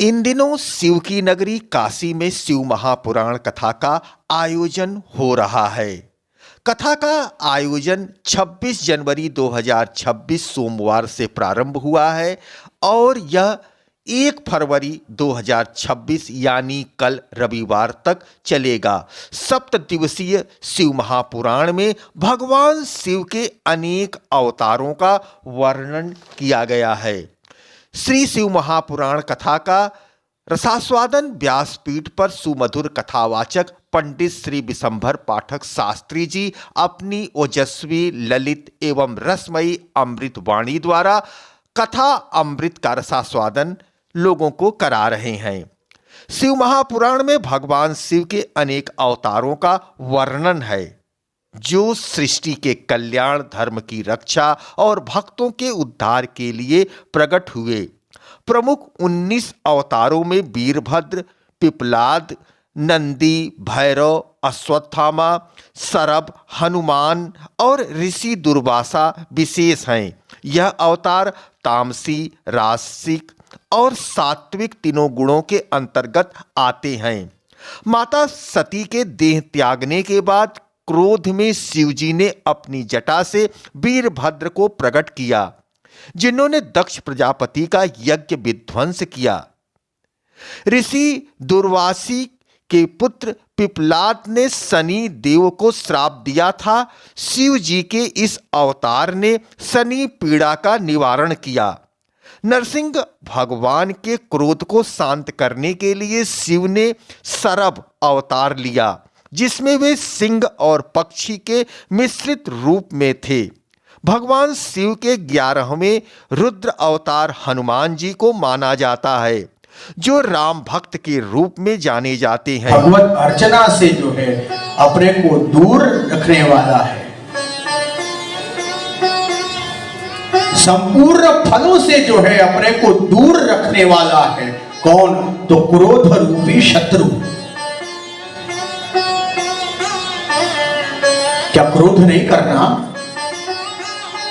इन दिनों शिव की नगरी काशी में शिव महापुराण कथा का आयोजन हो रहा है। कथा का आयोजन 26 जनवरी 2026 सोमवार से प्रारंभ हुआ है और यह 1 फरवरी 2026 यानी कल रविवार तक चलेगा। 7 दिवसीय शिव महापुराण में भगवान शिव के अनेक अवतारों का वर्णन किया गया है। श्री शिव महापुराण कथा का रसास्वादन व्यासपीठ पर सुमधुर कथावाचक पंडित श्री विशंभर पाठक शास्त्री जी अपनी ओजस्वी, ललित एवं रसमयी अमृत वाणी द्वारा कथा अमृत का रसास्वादन लोगों को करा रहे हैं। शिव महापुराण में भगवान शिव के अनेक अवतारों का वर्णन है जो सृष्टि के कल्याण, धर्म की रक्षा और भक्तों के उद्धार के लिए प्रकट हुए। प्रमुख 19 अवतारों में वीरभद्र, पिपलाद, नंदी, भैरव, अश्वत्थामा, सरभ, हनुमान और ऋषि दुर्वासा विशेष हैं। यह अवतार तामसी, राजसिक और सात्विक तीनों गुणों के अंतर्गत आते हैं। माता सती के देह त्यागने के बाद क्रोध में शिवजी ने अपनी जटा से वीरभद्र को प्रकट किया, जिन्होंने दक्ष प्रजापति का यज्ञ विध्वंस किया। ऋषि दुर्वासी के पुत्र पिपलाद ने शनि देव को श्राप दिया था। शिव जी के इस अवतार ने शनि पीड़ा का निवारण किया। नरसिंह भगवान के क्रोध को शांत करने के लिए शिव ने सरभ अवतार लिया, जिसमें वे सिंह और पक्षी के मिश्रित रूप में थे। भगवान शिव के 11वें रुद्र अवतार हनुमान जी को माना जाता है, जो राम भक्त के रूप में जाने जाते हैं। भगवत अर्चना से जो है अपने को दूर रखने वाला है, संपूर्ण फलों से जो है अपने को दूर रखने वाला है। कौन? तो क्रोध रूपी शत्रु। क्या क्रोध नहीं करना?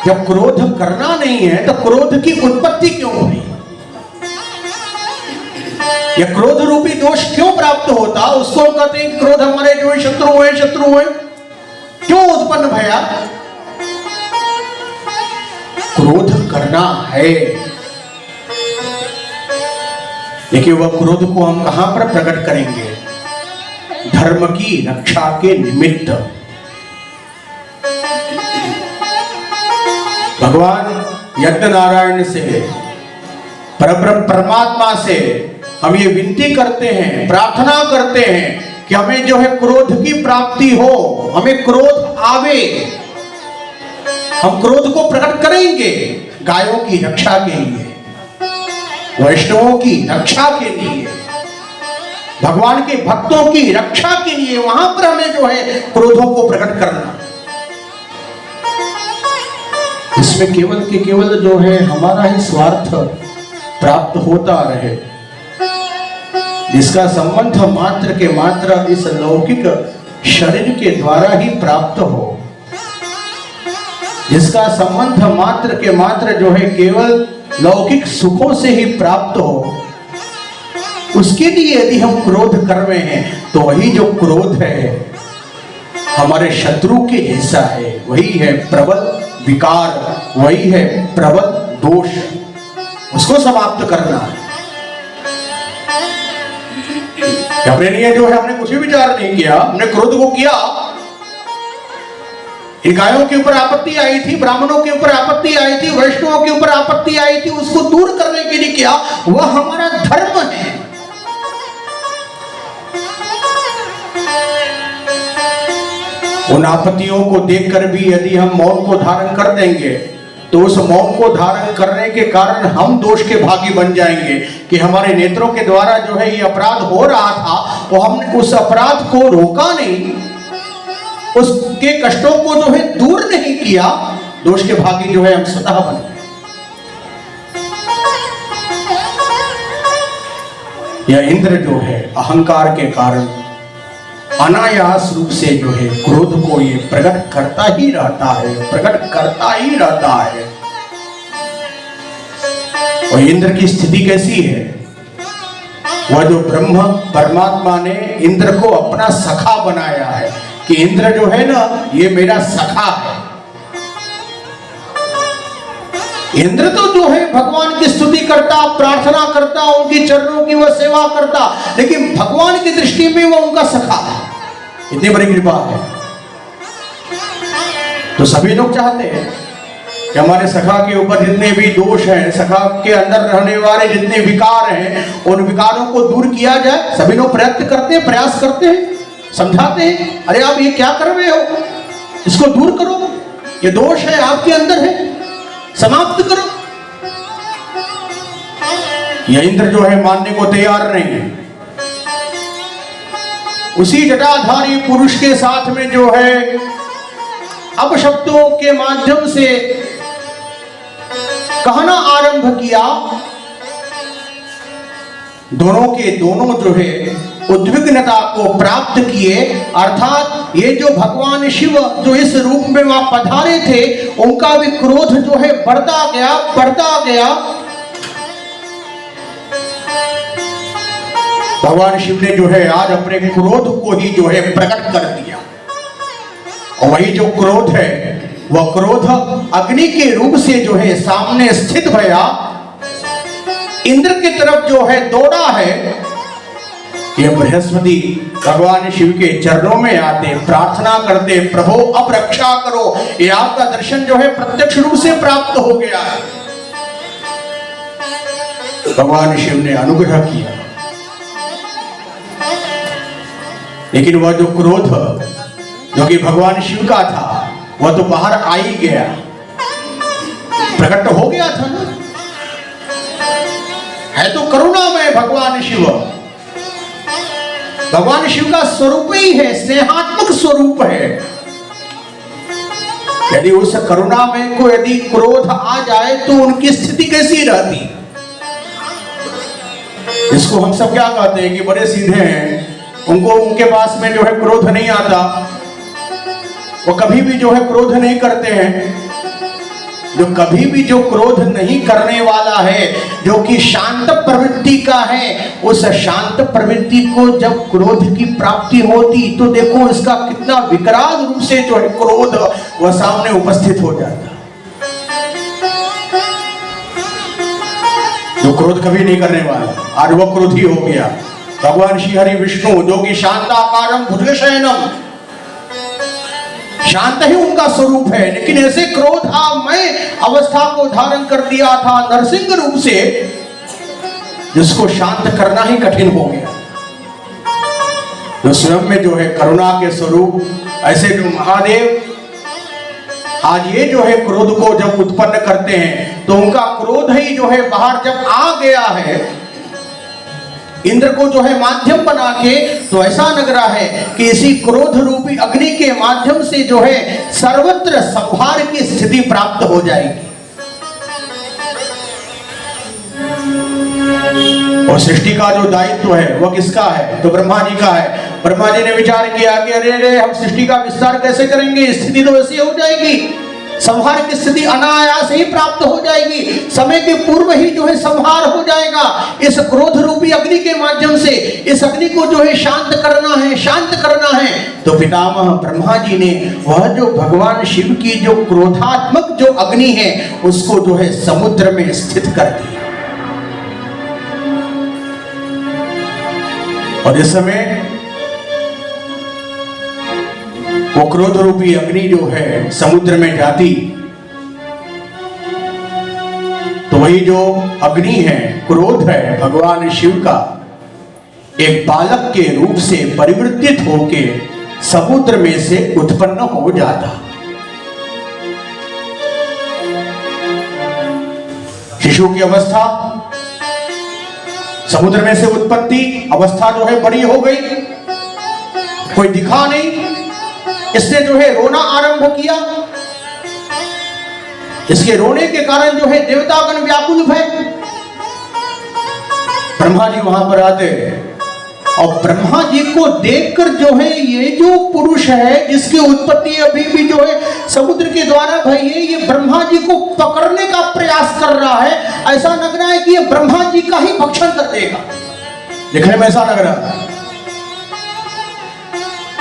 जब क्रोध करना नहीं है तो क्रोध की उत्पत्ति क्यों हुई? यह क्रोध रूपी दोष क्यों प्राप्त होता? उसको कहते हैं क्रोध हमारे जो है शत्रु है। क्यों उत्पन्न भया? क्रोध करना है, लेकिन वह क्रोध को हम कहां पर प्रकट करेंगे? धर्म की रक्षा के निमित्त। भगवान यज्ञ नारायण से, परब्रह्म परमात्मा से हम ये विनती करते हैं, प्रार्थना करते हैं कि हमें जो है क्रोध की प्राप्ति हो, हमें क्रोध आवे। हम क्रोध को प्रकट करेंगे गायों की रक्षा के लिए, वैष्णवों की रक्षा के लिए, भगवान के भक्तों की रक्षा के लिए। वहां पर हमें जो है क्रोधों को प्रकट करना। इसमें केवल के केवल जो है हमारा ही स्वार्थ प्राप्त होता रहे, जिसका संबंध मात्र के मात्र इस लौकिक शरीर के द्वारा ही प्राप्त हो, जिसका संबंध मात्र के मात्र जो है केवल लौकिक सुखों से ही प्राप्त हो, उसके लिए यदि हम क्रोध कर रहे हैं तो वही जो क्रोध है हमारे शत्रु के जैसा है, वही है प्रबल विकार, वही है प्रबल दोष। उसको समाप्त करना है। अपने लिए जो है हमने कुछ भी विचार नहीं किया, हमने क्रोध को किया। इन गायों के ऊपर आपत्ति आई थी, ब्राह्मणों के ऊपर आपत्ति आई थी, वैष्णवों के ऊपर आपत्ति आई थी, उसको दूर करने के लिए किया। वह हमारा धर्म है। उन आपत्तियों को देखकर भी यदि हम मौन को धारण कर देंगे तो उस मौन को धारण करने के कारण हम दोष के भागी बन जाएंगे कि हमारे नेत्रों के द्वारा जो है ये अपराध हो रहा था, वो हमने उस अपराध को रोका नहीं, उसके कष्टों को जो है दूर नहीं किया। दोष के भागी जो है हम स्वतः बन गए। यह इंद्र जो है अहंकार के कारण अनायास रूप से जो है क्रोध को ये प्रकट करता ही रहता है, प्रकट करता ही रहता है। और इंद्र की स्थिति कैसी है? वह जो ब्रह्म परमात्मा ने इंद्र को अपना सखा बनाया है कि इंद्र जो है ना ये मेरा सखा है। इंद्र तो जो है भगवान की स्तुति करता, प्रार्थना करता, उनकी चरणों की वह सेवा करता, लेकिन भगवान की दृष्टि में वह उनका सखा है। इतनी बड़ी कृपा है। तो सभी लोग चाहते हैं कि हमारे सखा के ऊपर जितने भी दोष हैं, सखा के अंदर रहने वाले जितने विकार हैं, उन विकारों को दूर किया जाए। सभी लोग प्रयत्न करते हैं, प्रयास करते हैं, समझाते हैं, अरे आप ये क्या कर रहे हो, इसको दूर करो, ये दोष है आपके अंदर है, समाप्त करो। यह इंद्र जो है मानने को तैयार नहीं है। उसी जटाधारी पुरुष के साथ में जो है अपशब्दों के माध्यम से कहना आरंभ किया। दोनों के दोनों जो है उद्विग्नता को प्राप्त किए, अर्थात ये जो भगवान शिव जो इस रूप में वहां पधारे थे, उनका भी क्रोध जो है बढ़ता गया, बढ़ता गया। भगवान शिव ने जो है आज अपने क्रोध को ही जो है प्रकट कर दिया। और वही जो क्रोध है वह क्रोध अग्नि के रूप से जो है सामने स्थित भया, इंद्र की तरफ जो है दौड़ा है। ये बृहस्पति भगवान शिव के चरणों में आते, प्रार्थना करते, प्रभु अब रक्षा करो, ये आपका दर्शन जो है प्रत्यक्ष रूप से प्राप्त हो गया है। भगवान शिव ने अनुग्रह किया, लेकिन वह जो क्रोध जो कि भगवान शिव का था वह तो बाहर आ ही गया, प्रकट हो गया था ना। है तो करुणामय भगवान शिव, भगवान शिव का स्वरूप ही है, स्नेहात्मक स्वरूप है। यदि उस करुणामय को यदि क्रोध आ जाए तो उनकी स्थिति कैसी रहती। इसको हम सब क्या कहते हैं कि बड़े सीधे हैं, उनको उनके पास में जो है क्रोध नहीं आता, वो कभी भी जो है क्रोध नहीं करते हैं। जो कभी भी जो क्रोध नहीं करने वाला है, जो कि शांत प्रवृत्ति का है, उस शांत प्रवृत्ति को जब क्रोध की प्राप्ति होती तो देखो इसका कितना विकराल रूप से जो है क्रोध वह सामने उपस्थित हो जाता। जो क्रोध कभी नहीं करने वाला आज वह क्रोधी हो गया। भगवान श्री हरि विष्णु जो कि शांताकारम भुजगशयनम, शांत ही उनका स्वरूप है, लेकिन ऐसे क्रोधमय अवस्था को धारण कर दिया था नरसिंह रूप से, जिसको शांत करना ही कठिन हो गया। जो स्वयं में जो है करुणा के स्वरूप, ऐसे जो महादेव आज ये जो है क्रोध को जब उत्पन्न करते हैं तो उनका क्रोध ही जो है बाहर जब आ गया है इंद्र को जो है माध्यम बना के, तो ऐसा लग रहा है कि इसी क्रोध रूपी अग्नि के माध्यम से जो है सर्वत्र संहार की स्थिति प्राप्त हो जाएगी। और सृष्टि का जो दायित्व है वह किसका है? तो ब्रह्मा जी का है। ब्रह्मा जी ने विचार किया कि अरे हम सृष्टि का विस्तार कैसे करेंगे, स्थिति तो ऐसी हो जाएगी, संहार की स्थिति अनायास ही प्राप्त हो जाएगी, समय के पूर्व ही जो है संहार हो जाएगा। इस क्रोध रूपी अग्नि के माध्यम से इस अग्नि को जो है शांत करना है, शांत करना है। तो पितामह ब्रह्मा जी ने वह जो भगवान शिव की जो क्रोधात्मक जो अग्नि है उसको जो है समुद्र में स्थित कर दिया। और इस समय वो क्रोध रूपी अग्नि जो है समुद्र में जाती तो वही जो अग्नि है, क्रोध है भगवान शिव का, एक बालक के रूप से परिवर्तित होके समुद्र में से उत्पन्न हो जाता। शिशु की अवस्था, समुद्र में से उत्पत्ति अवस्था जो है बड़ी हो गई, कोई दिखा नहीं, इसने जो है रोना आरंभ किया। इसके रोने के कारण जो है देवतागण व्याकुल भय। ब्रह्मा जी वहां पर आते और ब्रह्मा जी को देखकर जो है ये जो पुरुष है जिसकी उत्पत्ति अभी भी जो है समुद्र के द्वारा भई है, ये ब्रह्मा जी को पकड़ने का प्रयास कर रहा है। ऐसा लग रहा है कि ये ब्रह्मा जी का ही भक्षण कर देगा। देखने में ऐसा लग रहा था।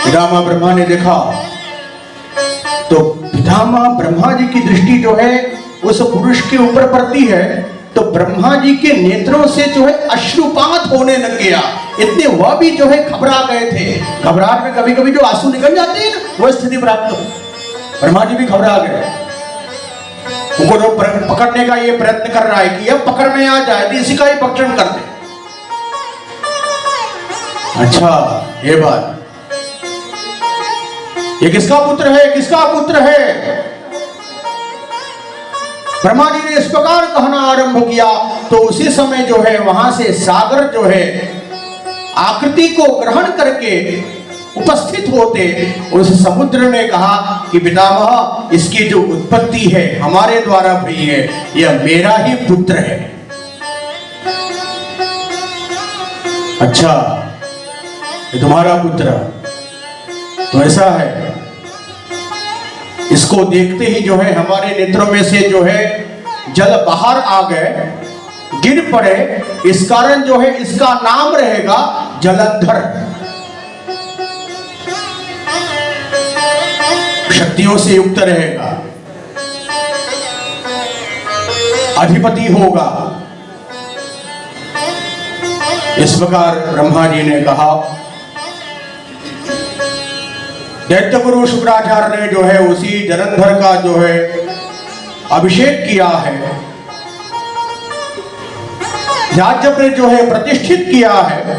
पितामह ब्रह्मा ने देखा तो पितामह ब्रह्मा जी की दृष्टि जो है उस पुरुष के ऊपर पड़ती है, तो ब्रह्मा जी के नेत्रों से जो है अश्रुपात होने लग गया। इतने वह भी जो है घबरा गए थे। घबराहट में कभी कभी जो आंसू निकल जाते हैं ना, वह स्थिति प्राप्त हो। ब्रह्मा जी भी घबरा गए। उनको तो पकड़ने का ये प्रयत्न कर रहा है कि अब पकड़ में आ जाए तो इसी का ही भक्षण कर दे। अच्छा, ये बात, ये किसका पुत्र है, किसका पुत्र है? ब्रह्मा जी ने इस प्रकार कहना आरंभ किया तो उसी समय जो है वहां से सागर जो है आकृति को ग्रहण करके उपस्थित होते उस समुद्र ने कहा कि पितामह, इसकी जो उत्पत्ति है हमारे द्वारा हुई है, यह मेरा ही पुत्र है। अच्छा, ये तुम्हारा पुत्र, तो ऐसा है। इसको देखते ही जो है हमारे नेत्रों में से जो है जल बाहर आ गए, गिर पड़े। इस कारण जो है इसका नाम रहेगा जलंधर। शक्तियों से युक्त रहेगा, अधिपति होगा। इस प्रकार ब्रह्मा जी ने कहा। दैत्य गुरु शुक्राचार्य ने जो है उसी जलंधर का जो है अभिषेक किया है, याज्ञ ने जो है प्रतिष्ठित किया है।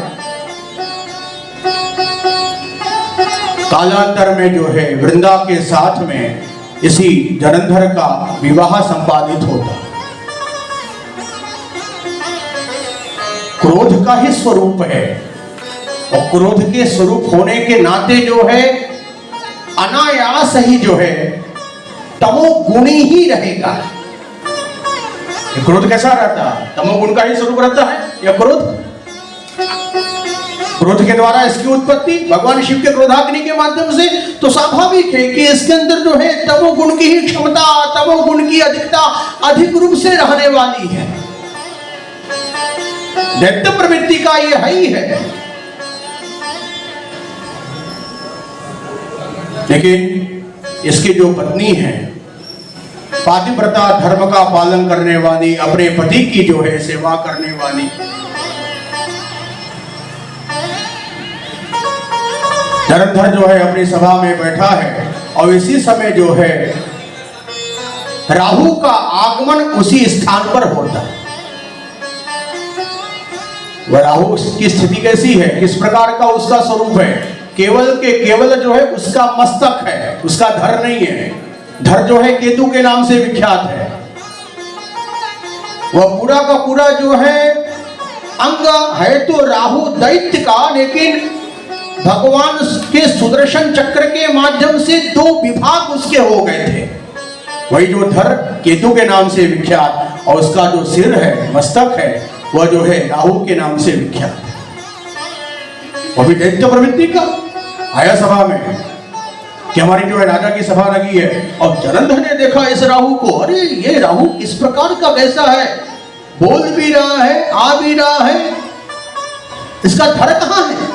कालांतर में जो है वृंदा के साथ में इसी जलंधर का विवाह संपादित होता। क्रोध का ही स्वरूप है और क्रोध के स्वरूप होने के नाते जो है अनायास ही जो है तमोगुणी ही रहेगा। क्रोध कैसा रहता है? तमोगुण का ही स्वरूप रहता है या क्रोध? क्रोध के द्वारा इसकी उत्पत्ति भगवान शिव के क्रोधाग्नि के माध्यम से, तो स्वाभाविक है कि इसके अंदर जो है तमोगुण की ही क्षमता, तमोगुण की अधिकता अधिक रूप से रहने वाली है। दैत्य प्रवृत्ति का यह ही है। लेकिन इसकी जो पत्नी है पातिव्रता धर्म का पालन करने वाली, अपने पति की जो है सेवा करने वाली, जलंधर जो है अपनी सभा में बैठा है और इसी समय जो है राहु का आगमन उसी स्थान पर होता है। वह राहु की स्थिति कैसी है, किस प्रकार का उसका स्वरूप है? केवल के केवल जो है उसका मस्तक है, उसका धर नहीं है। धर जो है केतु के नाम से विख्यात है। वह पूरा का पूरा जो है अंग है तो राहु दैत्य का, लेकिन भगवान के सुदर्शन चक्र के माध्यम से दो विभाग उसके हो गए थे। वही जो धर केतु के नाम से विख्यात और उसका जो सिर है, मस्तक है, वह जो है राहु के नाम से विख्यात है। वो भी दैत्य प्रवृत्ति का आया सभा में कि हमारी जो है राजा की सभा लगी है और जलंधर ने देखा इस राहु को। अरे ये राहु इस प्रकार का कैसा है, बोल भी रहा है, आ भी रहा है, इसका धर कहां है?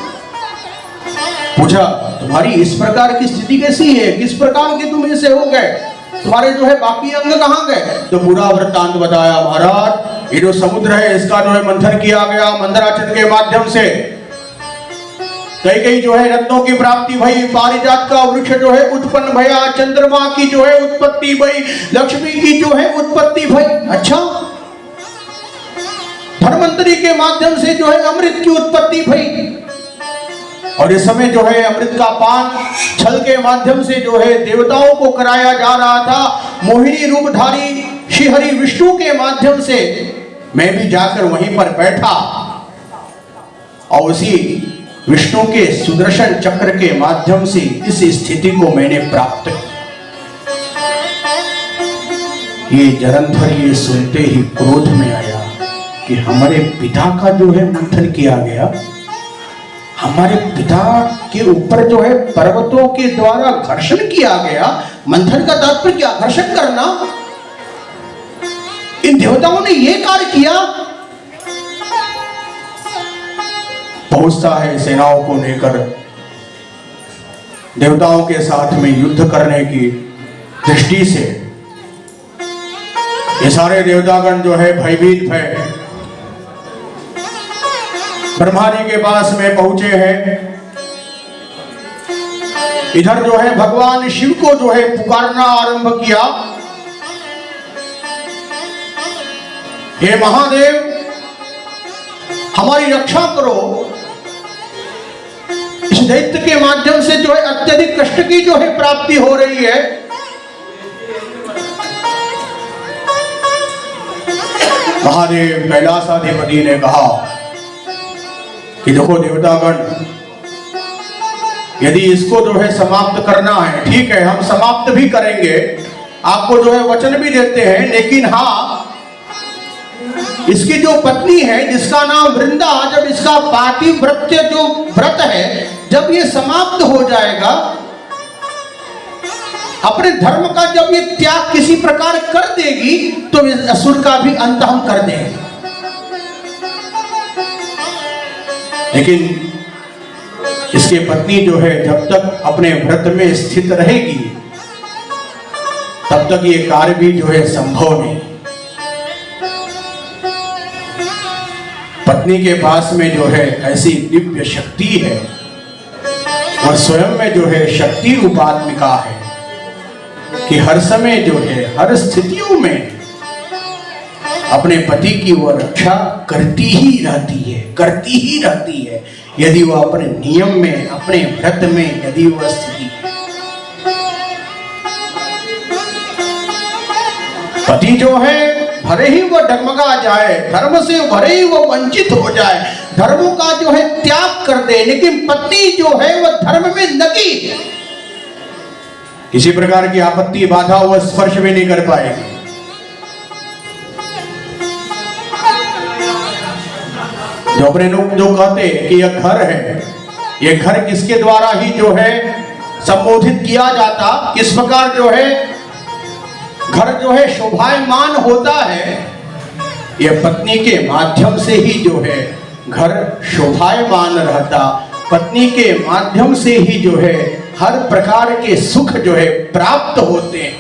पूछा, तुम्हारी इस प्रकार की स्थिति कैसी है, किस प्रकार के तुम ऐसे हो गए, तुम्हारे जो है बाकी अंग कहां गए? तो पूरा वृत्तांत बताया। महाराज, ये जो समुद्र है इसका जो है मंथन किया गया मंदराचल के माध्यम से। कई कई जो है रत्नों की प्राप्ति भई, पारिजात का वृक्ष जो है उत्पन्न भया, चंद्रमा की जो है उत्पत्ति भई, लक्ष्मी की जो है उत्पत्ति भई। अच्छा, धन्वंतरी के माध्यम से जो है अमृत की उत्पत्ति भई। और इस समय जो है अमृत का पान छल के माध्यम से जो है देवताओं को कराया जा रहा था। मोहिनी रूपधारी श्री हरि विष्णु के माध्यम से मैं भी जाकर वहीं पर बैठा और उसी विष्णु के सुदर्शन चक्र के माध्यम से इस स्थिति को मैंने प्राप्त किया। ये जलंधर ये सुनते ही क्रोध में आया कि हमारे पिता का जो है मंथन किया गया, हमारे पिता के ऊपर जो है पर्वतों के द्वारा घर्षण किया गया। मंथन का तात्पर्य क्या? घर्षण करना। इन देवताओं ने यह कार्य किया। पहुंचता है सेनाओं को लेकर देवताओं के साथ में युद्ध करने की दृष्टि से। ये सारे देवतागण जो है भयभीत है, ब्रह्मा जी के पास में पहुंचे हैं। इधर जो है भगवान शिव को जो है पुकारना आरंभ किया, हे महादेव हमारी रक्षा करो, इस दैत्य के माध्यम से जो है अत्यधिक कष्ट की जो है प्राप्ति हो रही है। महादेव कैलाशाधिपति ने कहा कि देखो देवतागण, यदि इसको जो है समाप्त करना है, ठीक है हम समाप्त भी करेंगे, आपको जो है वचन भी देते हैं, लेकिन हाँ इसकी जो पत्नी है जिसका नाम वृंदा, जब इसका पातिव्रत्य जो व्रत है जब ये समाप्त हो जाएगा, अपने धर्म का जब ये त्याग किसी प्रकार कर देगी तो इस असुर का भी अंत हम कर देंगे। लेकिन इसकी पत्नी जो है जब तक अपने व्रत में स्थित रहेगी तब तक ये कार्य भी जो है संभव नहीं। पत्नी के पास में जो है ऐसी दिव्य शक्ति है और स्वयं में जो है शक्ति रूपात्मिका है कि हर समय जो है हर स्थितियों में अपने पति की वो रक्षा करती ही रहती है यदि वो अपने नियम में, अपने व्रत में यदि वह स्थिति है। पति जो है भले ही वो डगमगा जाए, धर्म से भले ही वो वंचित हो जाए, धर्मों का जो है त्याग कर दे, लेकिन पत्नी जो है वह धर्म में लगी है, किसी प्रकार की आपत्ति बाधा वह स्पर्श भी नहीं कर पाएगी। जो अपने लोग जो कहते कि यह घर है, यह घर किसके द्वारा ही जो है संबोधित किया जाता, किस प्रकार जो है घर जो है शोभायमान होता है, यह पत्नी के माध्यम से ही जो है घर शोभायमान रहता, पत्नी के माध्यम से ही जो है हर प्रकार के सुख जो है प्राप्त होते हैं।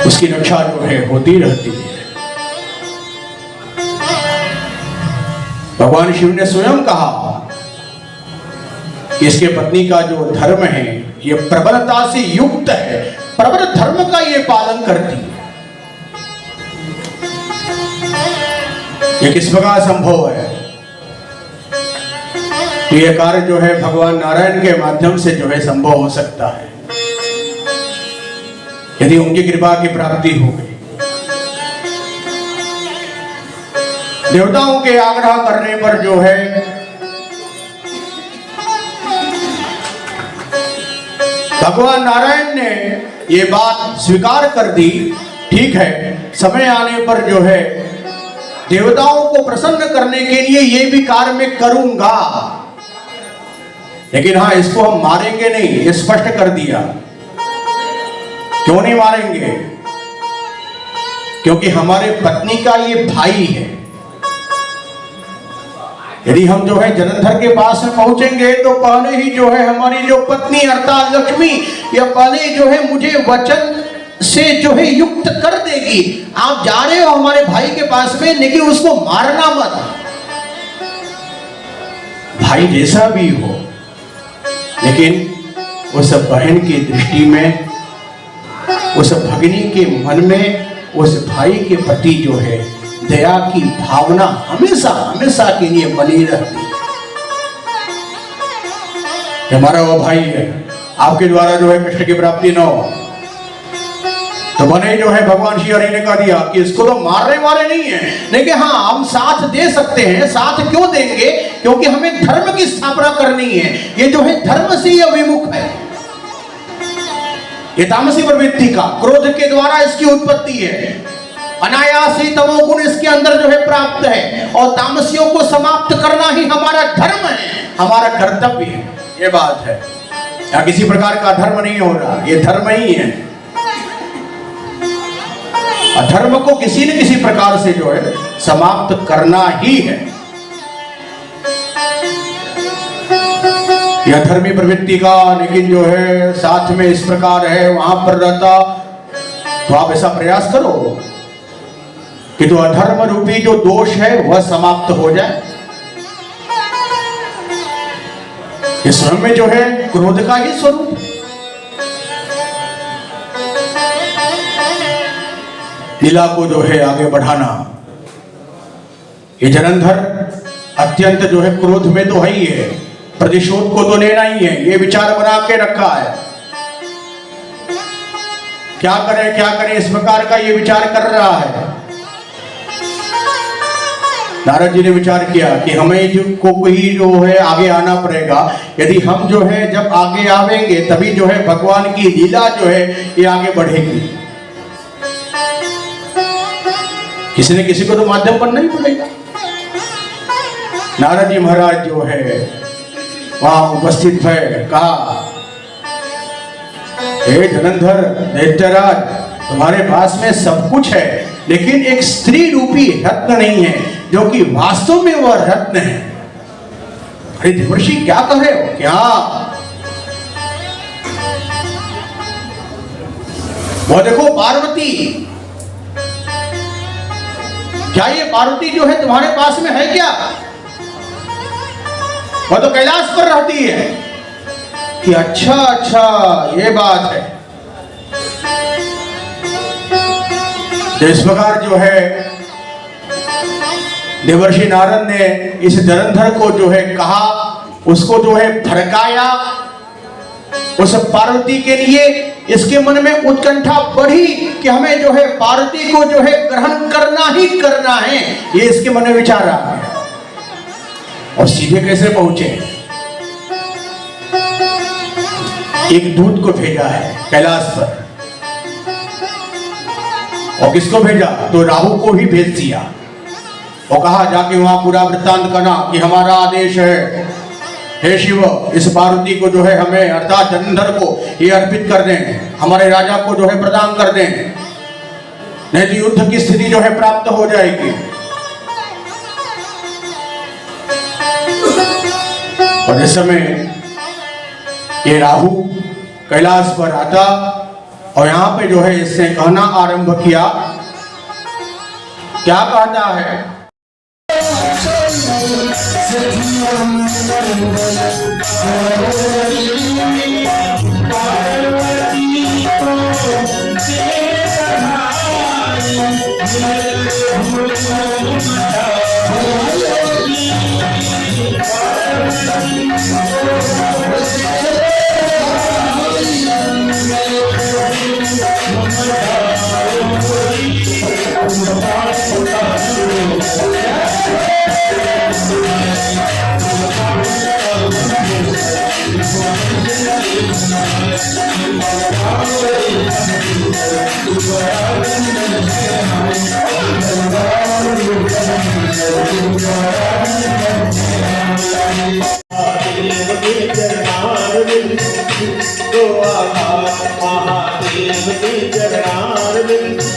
उसकी रक्षा जो है होती रहती है। भगवान शिव ने स्वयं कहा कि इसके पत्नी का जो धर्म है ये प्रबलता से युक्त है, प्रबल धर्म का ये पालन करती है। ये किस प्रकार संभव है? तो ये कार्य जो है भगवान नारायण के माध्यम से जो है संभव हो सकता है, यदि उनकी कृपा की प्राप्ति हो गई। देवताओं के आग्रह करने पर जो है भगवान नारायण ने ये बात स्वीकार कर दी, ठीक है समय आने पर जो है देवताओं को प्रसन्न करने के लिए ये भी कार्य मैं करूंगा, लेकिन हाँ इसको हम मारेंगे नहीं, ये स्पष्ट कर दिया। क्यों नहीं मारेंगे? क्योंकि हमारे पत्नी का ये भाई है। यदि हम जो है जलंधर के पास में पहुंचेंगे तो पहले ही जो है हमारी जो पत्नी अर्थात लक्ष्मी या पहले जो है मुझे वचन से जो है युक्त कर देगी, आप जा रहे हो हमारे भाई के पास में, लेकिन उसको मारना मत। भाई जैसा भी हो, लेकिन उस बहन की दृष्टि में, उस भगिनी के मन में उस भाई के प्रति जो है दया की भावना हमेशा हमेशा के लिए बनी रहती है। हमारा वो भाई है, आपके द्वारा जो है कृष्ण की प्राप्ति न हो, तो बने जो है भगवान श्री हरि ने कह दिया कि इसको तो मारने वाले नहीं है, लेकिन हाँ हम साथ दे सकते हैं। साथ क्यों देंगे? क्योंकि हमें धर्म की स्थापना करनी है। ये जो है धर्म से यह विमुख है, ये तामसी प्रवृत्ति का, क्रोध के द्वारा इसकी उत्पत्ति है। अनायास ही तमोगुण इसके अंदर जो है प्राप्त है, और तामसियों को समाप्त करना ही हमारा धर्म है, हमारा कर्तव्य है। ये बात है, या किसी प्रकार का धर्म नहीं हो रहा, ये धर्म ही है। अधर्म को किसी न किसी प्रकार से जो है समाप्त करना ही है। यह धर्मी प्रवृत्ति का लेकिन जो है साथ में इस प्रकार है वहां पर रहता, तो आप ऐसा प्रयास करो कि जो अधर्म रूपी जो दोष है वह समाप्त हो जाए। ये स्वयं में जो है क्रोध का ही स्वरूप। लीला को जो है आगे बढ़ाना, ये जलंधर अत्यंत जो है क्रोध में तो है ही है, प्रतिशोध को तो लेना ही है, ये विचार बना के रखा है। क्या करें इस प्रकार का ये विचार कर रहा है। नारद जी ने विचार किया कि हमें को कोई जो है आगे आना पड़ेगा। यदि हम जो है जब आगे आवेंगे तभी जो है भगवान की लीला जो है ये आगे बढ़ेगी। किसी न किसी को तो माध्यम बनना ही पड़ेगा। नारद जी महाराज जो है वहां उपस्थित है, कहा हे जलंधर दैत्यराज, तुम्हारे पास में सब कुछ है लेकिन एक स्त्री रूपी रत्न नहीं है जो कि वास्तव में वह रत्न है। अरे देवर्षि क्या कह रहे हो? क्या वो देखो पार्वती, क्या ये पार्वती जो है तुम्हारे पास में है क्या? वह तो कैलाश पर रहती है। कि अच्छा ये बात है। तो इस प्रकार जो है देवर्षि नारद ने इस जलंधर को जो है कहा, उसको जो है भड़काया। उस पार्वती के लिए इसके मन में उत्कंठा बढ़ी कि हमें जो है पार्वती को जो है ग्रहण करना ही करना है, ये इसके मन में विचार आ गया। और सीधे कैसे पहुंचे? एक दूत को भेजा है कैलाश पर। और किसको भेजा? तो राहु को ही भेज दिया और कहा जाके वहां पूरा वृत्तांत करना कि हमारा आदेश है, हे शिव, इस पार्वती को जो है हमें अर्थात जलंधर को ये अर्पित कर दें, हमारे राजा को जो है प्रदान कर दें, नहीं तो युद्ध की स्थिति जो है प्राप्त हो जाएगी। और इस समय ये राहु कैलाश पर आता और यहाँ पे जो है इसने कहना आरंभ किया। क्या कहता है?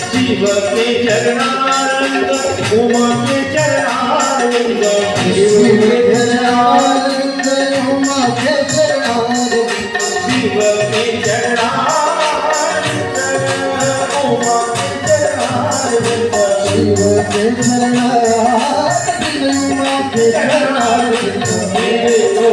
शिव के चरणारविंद, उमा के चरणारविंद, शिव के चरणारविंद, उमा के चरणारविंद, शिव के चरणारविंद, उमा के चरणारविंद, शिव के चरणारविंद, उमा के चरणारविंद, मेरे तो